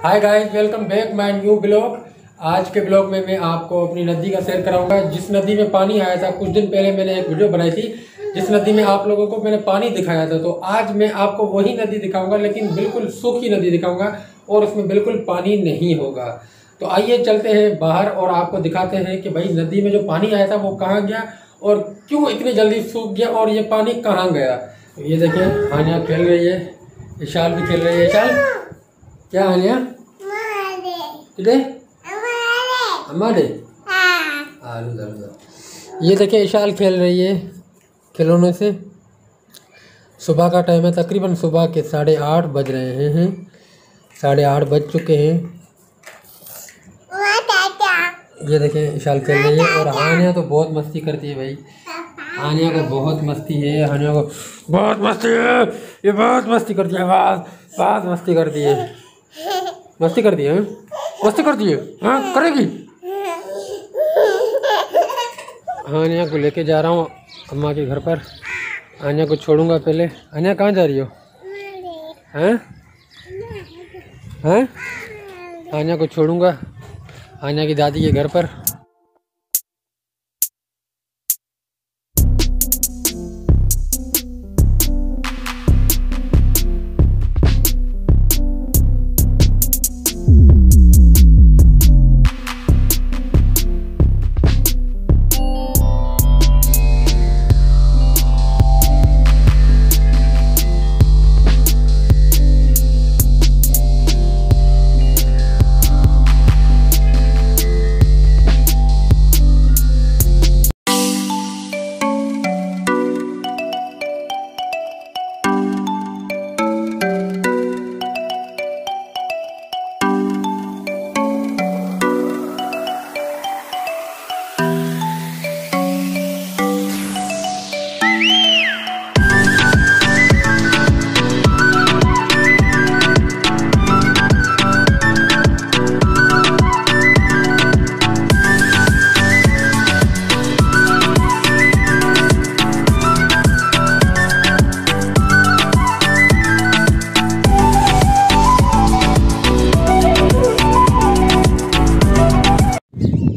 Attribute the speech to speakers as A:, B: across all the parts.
A: Hi guys, welcome back my new blog. आज के blog में मैं आपको अपनी नदी का शेयर कराऊंगा। जिस नदी में पानी आया था कुछ दिन पहले मैंने एक वीडियो बनाई थी, जिस नदी में आप लोगों को मैंने पानी दिखाया था। तो आज मैं आपको वही नदी दिखाऊंगा, लेकिन बिल्कुल सूखी नदी दिखाऊंगा और उसमें बिल्कुल पानी नहीं होगा। तो आइए चलते हैं बाहर और आपको दिखाते हैं कि भाई नदी में जो पानी आया था वो कहाँ गया और क्यों इतनी जल्दी सूख गया और ये पानी कहाँ गया। तो ये देखिए, हानिया खेल रही है, इशाल भी खेल रही है। इशाल क्या हानिया हमारे ये देखिए इशाल खेल रही है खिलौनों से। सुबह का टाइम है, तकरीबन सुबह के 8:30 बज रहे हैं। 8:30 बज चुके हैं। ये देखें इशाल खेल रही है और हानिया तो बहुत मस्ती करती है भाई। हानिया को बहुत मस्ती है, हानिया को बहुत मस्ती है, ये बहुत मस्ती करती है, बहुत मस्ती करती है, मस्ती करती है, मस्ती करती है। हाँ करेगी। हानिया को लेके जा रहा हूँ अम्मा के घर पर। हानिया को छोड़ूंगा पहले। हानिया कहाँ जा रही हो? हैं हैं? हानिया को छोड़ूंगा हानिया की दादी के घर पर।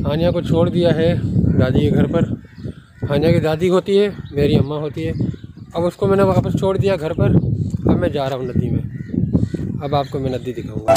A: हानिया को छोड़ दिया है दादी के घर पर। हानिया की दादी होती है, मेरी अम्मा होती है। अब उसको मैंने वापस छोड़ दिया घर पर। अब मैं जा रहा हूँ नदी में। अब आपको मैं नदी दिखाऊंगा।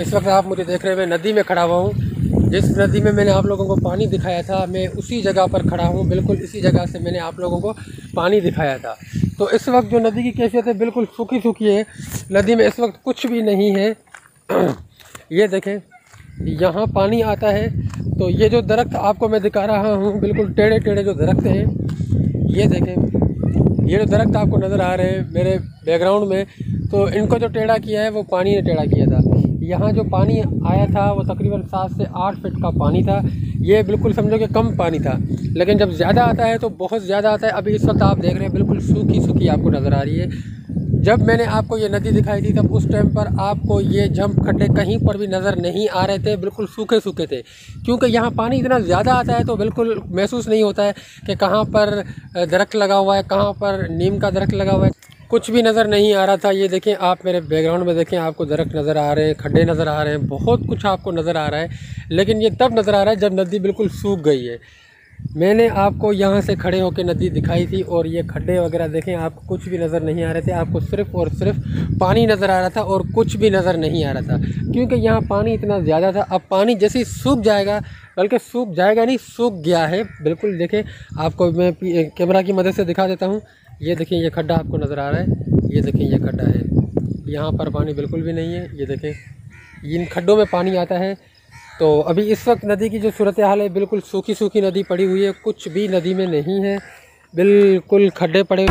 A: इस वक्त आप मुझे देख रहे हैं, मैं नदी में खड़ा हुआ हूँ। जिस नदी में मैंने आप लोगों को पानी दिखाया था, मैं उसी जगह पर खड़ा हूँ। बिल्कुल इसी जगह से मैंने आप लोगों को पानी दिखाया था। तो इस वक्त जो नदी की कैफियत है बिल्कुल सूखी सूखी है। नदी में इस वक्त कुछ भी नहीं है। ये देखें, यहाँ पानी आता है तो ये जो दरख्त आपको मैं दिखा रहा हूँ, बिल्कुल टेढ़े टेढ़े जो दरख्त हैं, ये देखें, ये जो दरख्त आपको नज़र आ रहे हैं मेरे बैकग्राउंड में, तो इनको जो टेढ़ा किया है वो पानी ने टेढ़ा किया था। यहाँ जो पानी आया था वो तकरीबन 7 से 8 फीट का पानी था। ये बिल्कुल समझो कि कम पानी था, लेकिन जब ज़्यादा आता है तो बहुत ज़्यादा आता है। अभी इस वक्त आप देख रहे हैं बिल्कुल सूखी सूखी आपको नज़र आ रही है। जब मैंने आपको ये नदी दिखाई थी तब उस टाइम पर आपको ये जंप खड्डे कहीं पर भी नज़र नहीं आ रहे थे, बिल्कुल सूखे सूखे थे। क्योंकि यहाँ पानी इतना ज़्यादा आता है तो बिल्कुल महसूस नहीं होता है कि कहाँ पर दरख्त लगा हुआ है, कहाँ पर नीम का दरख्त लगा हुआ है, कुछ भी नज़र नहीं आ रहा था। ये देखें आप मेरे बैकग्राउंड में देखें, आपको दरख्त नज़र आ रहे हैं, खड्डे नज़र आ रहे हैं, बहुत कुछ आपको नज़र आ रहा है। लेकिन ये तब नज़र आ रहा है जब नदी बिल्कुल सूख गई है। मैंने आपको यहाँ से खड़े होकर नदी दिखाई थी और ये खड्डे वगैरह देखें, आपको कुछ भी नज़र नहीं आ रहे थे, आपको सिर्फ़ और सिर्फ पानी नज़र आ रहा था और कुछ भी नज़र नहीं आ रहा था, क्योंकि यहाँ पानी इतना ज़्यादा था। अब पानी जैसे ही सूख जाएगा, बल्कि सूख जाएगा नहीं, सूख गया है बिल्कुल। देखें आपको मैं कैमरा की मदद से दिखा देता हूँ। ये देखें ये खड्डा आपको नज़र आ रहा है, ये देखें ये खड्डा है, यहाँ पर पानी बिल्कुल भी नहीं है। ये देखें इन खड्डों में पानी आता है। तो अभी इस वक्त नदी की जो सूरत हाल है, बिल्कुल सूखी सूखी नदी पड़ी हुई है, कुछ भी नदी में नहीं है, बिल्कुल खड्डे पड़े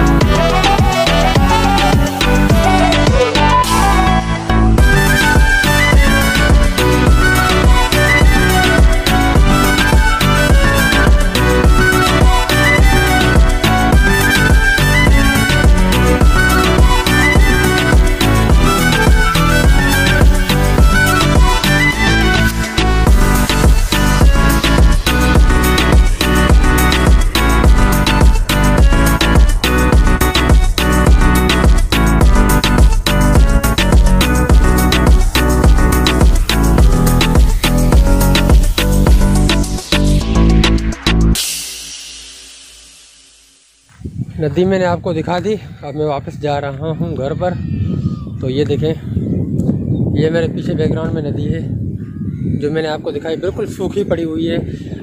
A: नदी मैंने आपको दिखा दी। अब मैं वापस जा रहा हूँ घर पर। तो ये देखें, ये मेरे पीछे बैकग्राउंड में नदी है जो मैंने आपको दिखाई, बिल्कुल सूखी पड़ी हुई है।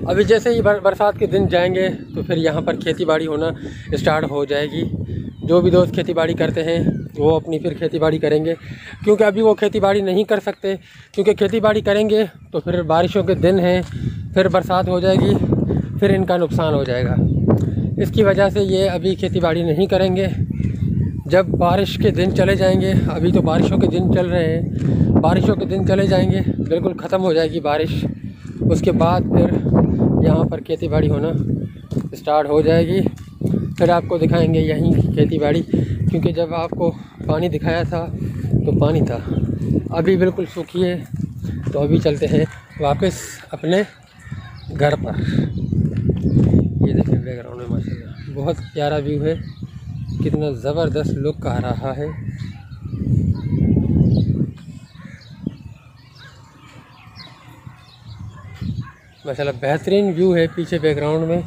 A: अभी जैसे ही बरसात के दिन जाएंगे तो फिर यहाँ पर खेतीबाड़ी होना स्टार्ट हो जाएगी। जो भी दोस्त खेतीबाड़ी करते हैं वो अपनी फिर खेतीबाड़ी करेंगे, क्योंकि अभी वो खेतीबाड़ी नहीं कर सकते, क्योंकि खेतीबाड़ी करेंगे तो फिर बारिशों के दिन हैं, फिर बरसात हो जाएगी, फिर इनका नुकसान हो जाएगा। इसकी वजह से ये अभी खेतीबाड़ी नहीं करेंगे। जब बारिश के दिन चले जाएंगे, अभी तो बारिशों के दिन चल रहे हैं, बारिशों के दिन चले जाएंगे, बिल्कुल ख़त्म हो जाएगी बारिश, उसके बाद फिर यहाँ पर खेतीबाड़ी होना स्टार्ट हो जाएगी। फिर आपको दिखाएंगे यहीं खेतीबाड़ी, क्योंकि जब आपको पानी दिखाया था तो पानी था, अभी बिल्कुल सूखी है। तो अभी चलते हैं वापस अपने घर पर। ये देखें बैकग्राउंड में माशाल्लाह बहुत प्यारा व्यू है, कितना ज़बरदस्त लुक आ रहा है। माशाल्लाह बेहतरीन व्यू है। पीछे बैकग्राउंड में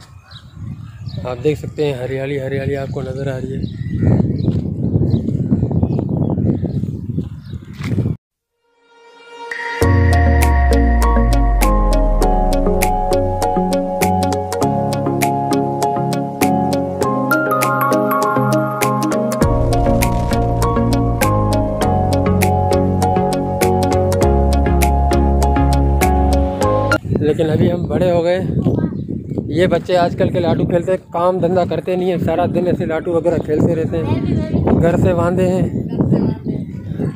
A: आप देख सकते हैं हरियाली हरियाली आपको नज़र आ रही है। लेकिन अभी हम बड़े हो गए। ये बच्चे आजकल के लाटू खेलते, काम धंधा करते नहीं है, सारा दिन ऐसे लाटू वगैरह खेलते रहते हैं। घर से बांधे हैं।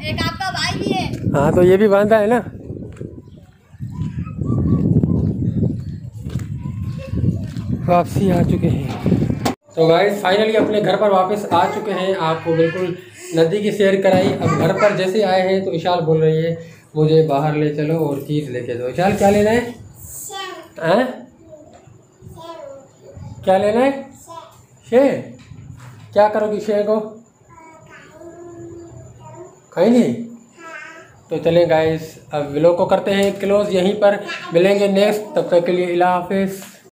B: एक आपका भाई भी है।
A: हाँ तो ये भी बांधा है ना। वापसी आ चुके हैं। तो गाइस फाइनली अपने घर पर वापस आ चुके हैं। आपको बिल्कुल नदी की सैर कराई। अब घर पर जैसे आए हैं तो इशाल बोल रही है मुझे बाहर ले चलो और चीज़ लेके दो। इशाल क्या लेना है? क्या लेना है? शेर। क्या करोगी शेर को? खाएंगी? तो चलें गाइस, अब व्लॉग को करते हैं क्लोज यहीं पर। मिलेंगे नेक्स्ट, तब तक के लिए अल्लाह हाफिज़।